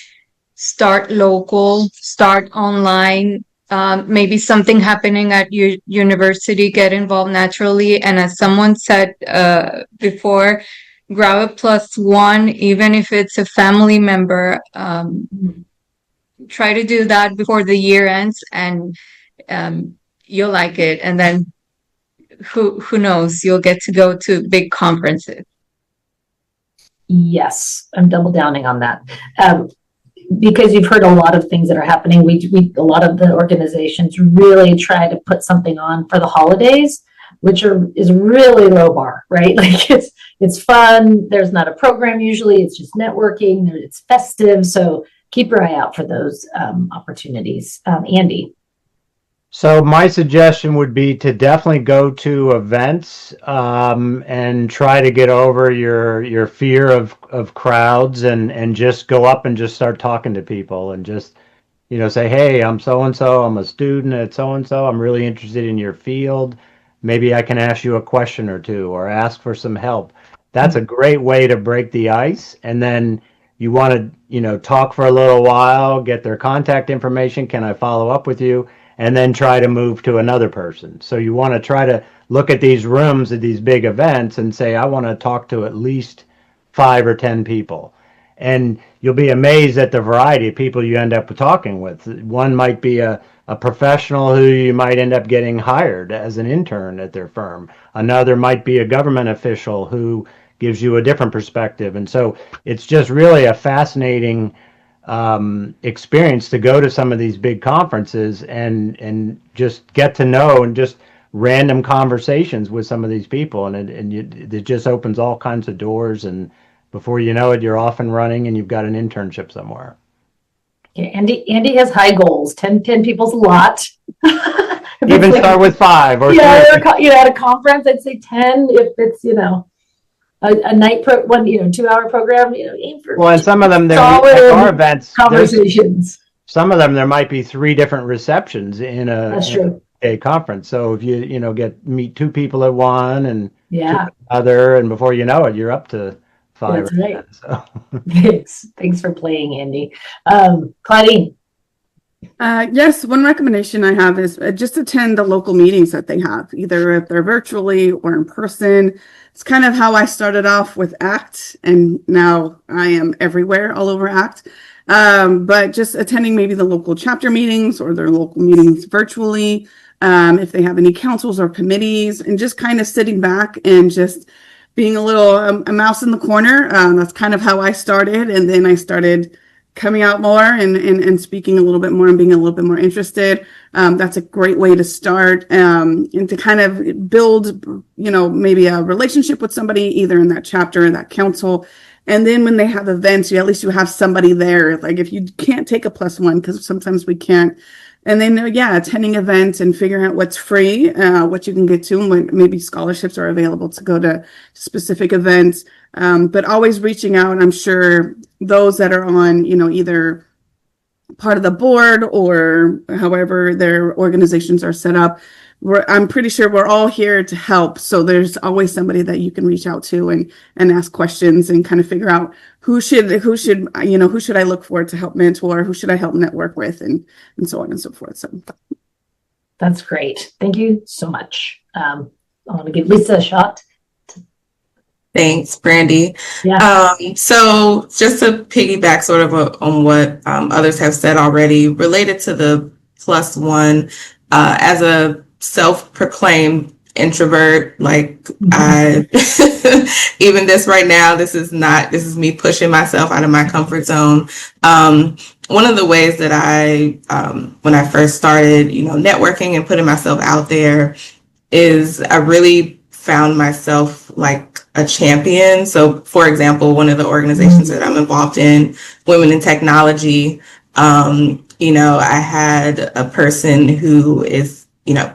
Start local, start online. Maybe something happening at your university, get involved naturally. And as someone said before, grab a +1, even if it's a family member. Try to do that before the year ends, and you'll like it. And then who knows, you'll get to go to big conferences. Yes, I'm double downing on that. Because you've heard a lot of things that are happening. We a lot of the organizations really try to put something on for the holidays, which is really low bar, right? Like it's fun. There's not a program usually. It's just networking. It's festive. So keep your eye out for those opportunities. Andy. So my suggestion would be to definitely go to events and try to get over your fear of crowds and just go up and just start talking to people and just, say, hey, I'm so-and-so, I'm a student at so-and-so, I'm really interested in your field. Maybe I can ask you a question or two or ask for some help. That's a great way to break the ice. And then you want to, talk for a little while, get their contact information. Can I follow up with you? And then try to move to another person. So you want to try to look at these rooms at these big events and say, I want to talk to at least 5 or 10 people. And you'll be amazed at the variety of people you end up talking with. One might be a professional who you might end up getting hired as an intern at their firm. Another might be a government official who gives you a different perspective. And so it's just really a fascinating experience to go to some of these big conferences and just get to know and just random conversations with some of these people, and it just opens all kinds of doors, and before you know it, you're off and running and you've got an internship somewhere. Okay, Andy has high goals. 10 people's a lot. Even start with 5 or 3. At a conference I'd say 10 if it's a night 2-hour program, aim for Well, and some of them, solid there are events, conversations. some of them, there might be 3 different receptions in That's true. a conference. So if you meet 2 people at one and 2 Yeah, at other, and before you know it, you're up to 5 that's or right. 10. So. Thanks for playing, Andy. Claudine. Yes, one recommendation I have is just attend the local meetings that they have, either if they're virtually or in person. It's kind of how I started off with ACT, and now I am everywhere, all over ACT. But just attending maybe the local chapter meetings or their local meetings virtually, if they have any councils or committees, and just kind of sitting back and just being a little a mouse in the corner. That's kind of how I started, and then I started coming out more and speaking a little bit more and being a little bit more interested. That's a great way to start and to kind of build, maybe a relationship with somebody either in that chapter or that council. And then when they have events, at least you have somebody there. Like if you can't take a +1, because sometimes we can't. And then, attending events and figuring out what's free, what you can get to, and what maybe scholarships are available to go to specific events. But always reaching out. I'm sure those that are on, either part of the board or however their organizations are set up, I'm pretty sure we're all here to help. So there's always somebody that you can reach out to and ask questions and kind of figure out who should I look for to help mentor, who should I help network with, and so on and so forth. So That's great. Thank you so much. I want to give Lisa a shot. Thanks, Brandy. Yeah. So just to piggyback sort of on what others have said already related to the +1, as a self-proclaimed introvert, like I, even this right now, this is me pushing myself out of my comfort zone. One of the ways that I, when I first started, networking and putting myself out there is I really found myself like a champion. So for example, one of the organizations that I'm involved in, Women in Technology, I had a person who is,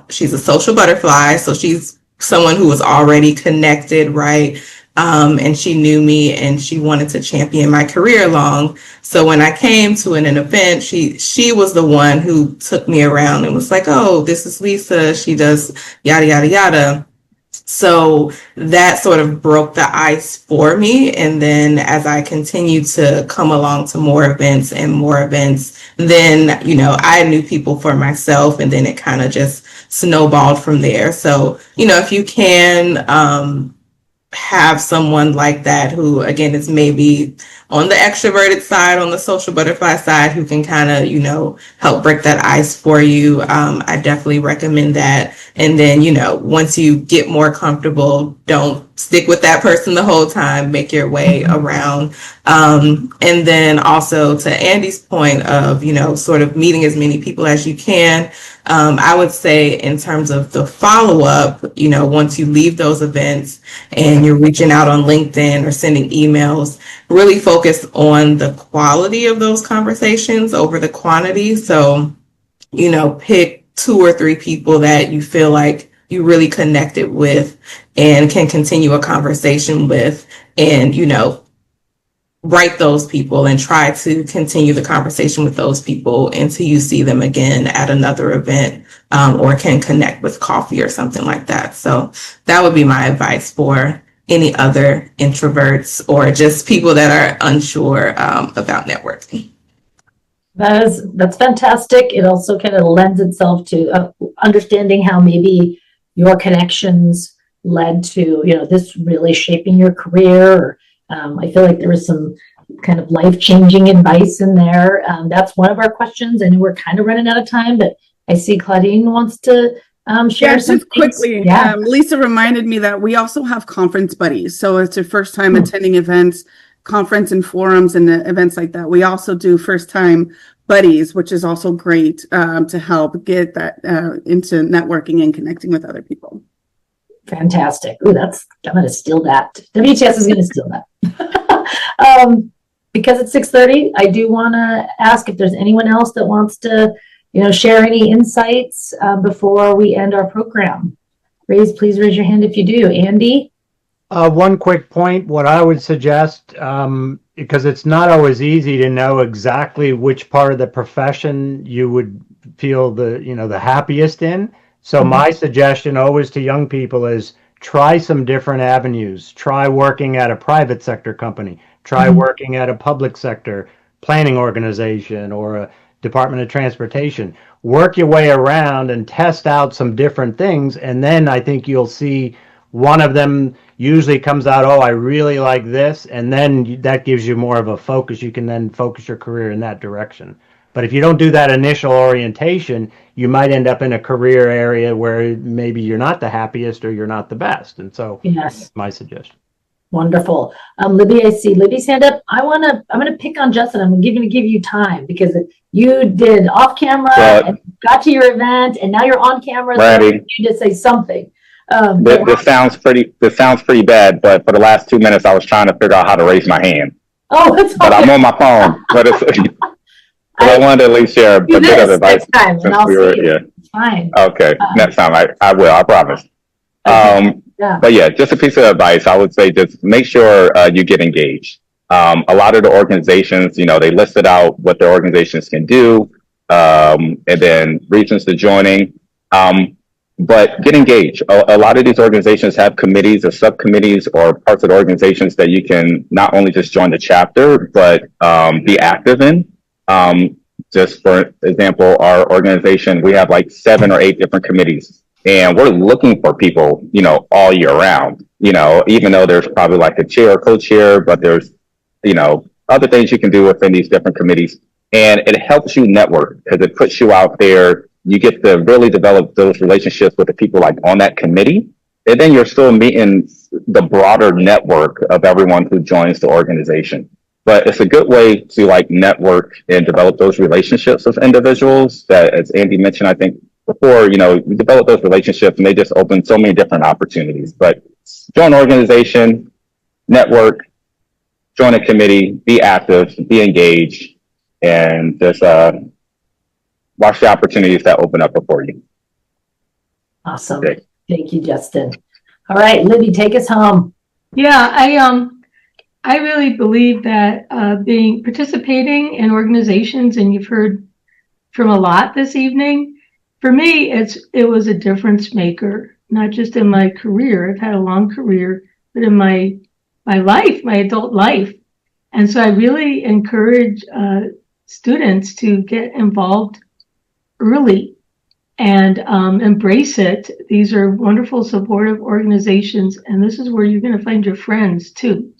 she's a social butterfly. So she's someone who was already connected, right? And she knew me and she wanted to champion my career along. So when I came to an event, she was the one who took me around and was like, oh, this is Lisa. She does yada, yada, yada. So that sort of broke the ice for me. And then as I continued to come along to more events, then, I knew people for myself, and then it kind of just snowballed from there. So, if you can have someone like that who, again, is maybe on the extroverted side, on the social butterfly side, who can kind of, help break that ice for you. I definitely recommend that. And then, once you get more comfortable, don't stick with that person the whole time, make your way around. And then also to Andy's point of, sort of meeting as many people as you can. I would say in terms of the follow-up, once you leave those events and you're reaching out on LinkedIn or sending emails, really focus on the quality of those conversations over the quantity. So, pick 2 or 3 people that you feel like you really connected with and can continue a conversation with, and, write those people and try to continue the conversation with those people until you see them again at another event, or can connect with coffee or something like that. So that would be my advice for any other introverts or just people that are unsure about networking. That's fantastic. It also kind of lends itself to understanding how maybe your connections led to, this really shaping your career. I feel like there was some kind of life-changing advice in there. That's one of our questions. I know we're kind of running out of time, but I see Claudine wants to share some just quickly. Lisa reminded me that we also have conference buddies. So it's your first time attending events, conference and forums and events like that. We also do first time buddies, which is also great to help get that into networking and connecting with other people. Fantastic. Ooh, I'm going to steal that. WTS is going to steal that. Because it's 6:30, I do want to ask if there's anyone else that wants to, share any insights before we end our program. Please raise your hand if you do. Andy? One quick point, what I would suggest, because it's not always easy to know exactly which part of the profession you would feel the happiest in. So my suggestion always to young people is try some different avenues. Try working at a private sector company. Try working at a public sector planning organization or a Department of Transportation. Work your way around and test out some different things, and then I think you'll see one of them usually comes out, oh, I really like this, and then that gives you more of a focus. You can then focus your career in that direction. But if you don't do that initial orientation, you might end up in a career area where maybe you're not the happiest or you're not the best. And so Yes. my suggestion. Wonderful. Libby, I see Libby's hand up. I'm gonna pick on Justin. I'm gonna give you time because you did off camera and got to your event, and now you're on camera. Randy, So you just say something. this sounds pretty bad, but for the last 2 minutes, I was trying to figure out how to raise my hand. Oh, it's but I'm on my phone. But I wanted to at least share a bit of advice. Next time, and I'll see you. Yeah. It's fine. Okay, next time I will. I promise. Okay. Yeah. But yeah, just a piece of advice. I would say just make sure you get engaged. A lot of the organizations, they listed out what their organizations can do, and then reasons to joining. But get engaged. A lot of these organizations have committees or subcommittees or parts of the organizations that you can not only just join the chapter, but be active in. Just for example, our organization, we have like 7 or 8 different committees. And we're looking for people, all year round, even though there's probably like a chair or co-chair, but there's, other things you can do within these different committees. And it helps you network because it puts you out there. You get to really develop those relationships with the people like on that committee. And then you're still meeting the broader network of everyone who joins the organization. But it's a good way to like network and develop those relationships with individuals that, as Andy mentioned, I think, before, you develop those relationships and they just open so many different opportunities. But join an organization, network, join a committee, be active, be engaged, and just watch the opportunities that open up before you. Awesome. Okay. Thank you, Justin. All right, Libby, take us home. Yeah, I really believe that participating in organizations, and you've heard from a lot this evening, for me, it was a difference maker, not just in my career. I've had a long career, but in my life, my adult life. And so I really encourage students to get involved early and embrace it. These are wonderful, supportive organizations, and this is where you're going to find your friends too.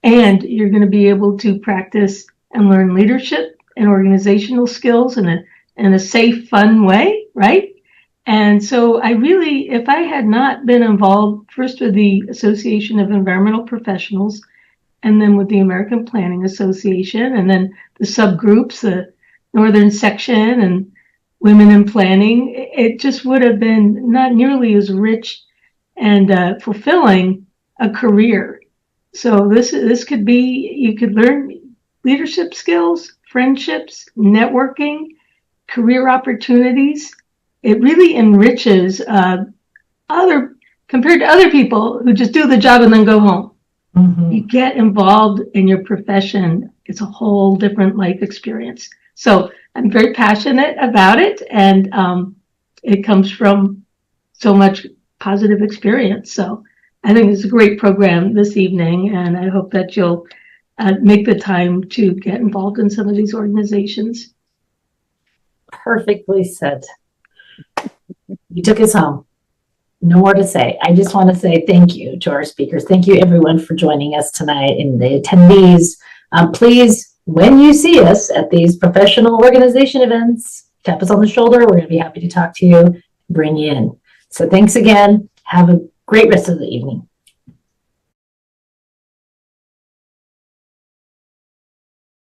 And you're going to be able to practice and learn leadership and organizational skills in a safe, fun way, right? And so I really, if I had not been involved first with the Association of Environmental Professionals, and then with the American Planning Association, and then the subgroups, the Northern Section and Women in Planning, it just would have been not nearly as rich and fulfilling a career. So this could be, you could learn leadership skills, friendships, networking, career opportunities. It really enriches compared to other people who just do the job and then go home. Mm-hmm. You get involved in your profession. It's a whole different life experience. So I'm very passionate about it, and it comes from so much positive experience. So I think it's a great program this evening, and I hope that you'll make the time to get involved in some of these organizations. Perfectly said. You took us home. No more to say. I just want to say thank you to our speakers. Thank you, everyone, for joining us tonight, and the attendees. Please, when you see us at these professional organization events, tap us on the shoulder. We're going to be happy to talk to you, bring you in. So thanks again. Have a great rest of the evening.